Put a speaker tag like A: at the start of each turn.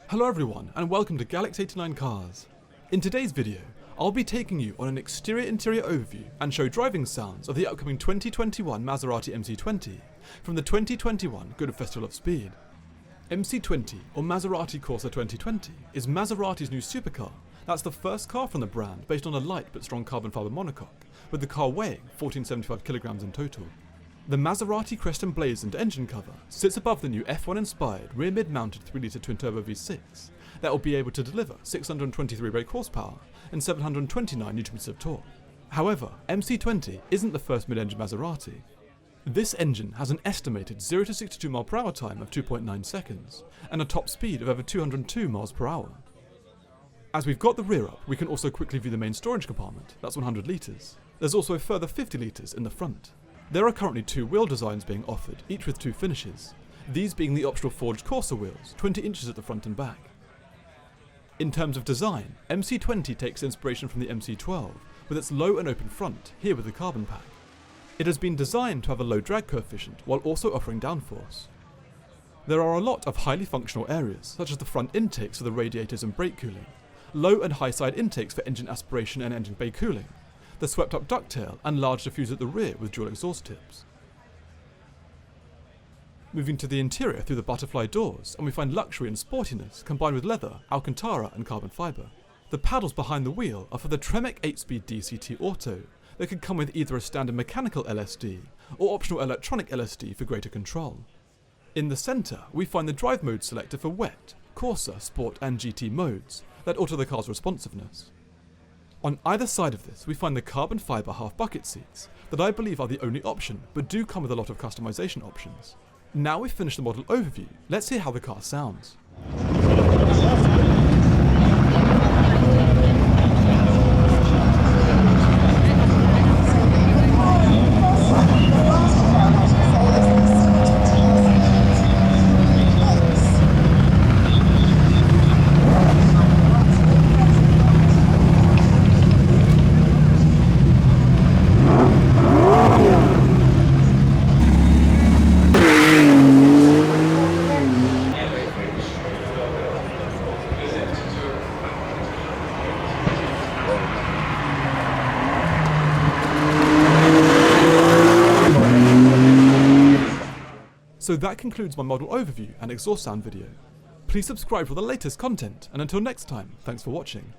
A: Hello everyone, and welcome to Galaxy 89 Cars. In today's video, I'll be taking you on an exterior-interior overview and show driving sounds of the upcoming 2021 Maserati MC20 from the 2021 Goodwood Festival of Speed. MC20, or Maserati Corsa 2020, is Maserati's new supercar. That's the first car from the brand based on a light but strong carbon fibre monocoque, with the car weighing 1475 kilograms in total. The Maserati crest emblazoned engine cover sits above the new F1-inspired rear mid-mounted 3-litre twin-turbo V6 that will be able to deliver 623 brake horsepower and 729 Nm of torque. However, MC20 isn't the first mid-engine Maserati. This engine has an estimated 0 to 62 mph time of 2.9 seconds and a top speed of over 202 mph. As we've got the rear up, we can also quickly view the main storage compartment, that's 100 litres. There's also a further 50 litres in the front. There are currently two wheel designs being offered, each with two finishes, these being the optional forged Corsa wheels, 20 inches at the front and back. In terms of design, MC20 takes inspiration from the MC12, with its low and open front, here with the carbon pack. It has been designed to have a low drag coefficient, while also offering downforce. There are a lot of highly functional areas, such as the front intakes for the radiators and brake cooling, low and high side intakes for engine aspiration and engine bay cooling, the swept-up ducktail and large diffuser at the rear with dual exhaust tips. Moving to the interior through the butterfly doors, and we find luxury and sportiness combined with leather, Alcantara and carbon fibre. The paddles behind the wheel are for the Tremec 8-speed DCT Auto that could come with either a standard mechanical LSD or optional electronic LSD for greater control. In the centre, we find the drive mode selector for Wet, Corsa, Sport and GT modes that alter the car's responsiveness. On either side of this, we find the carbon fibre half bucket seats that I believe are the only option, but do come with a lot of customization options. Now we've finished the model overview, let's hear how the car sounds. So that concludes my model overview and exhaust sound video. Please subscribe for the latest content, and until next time, thanks for watching.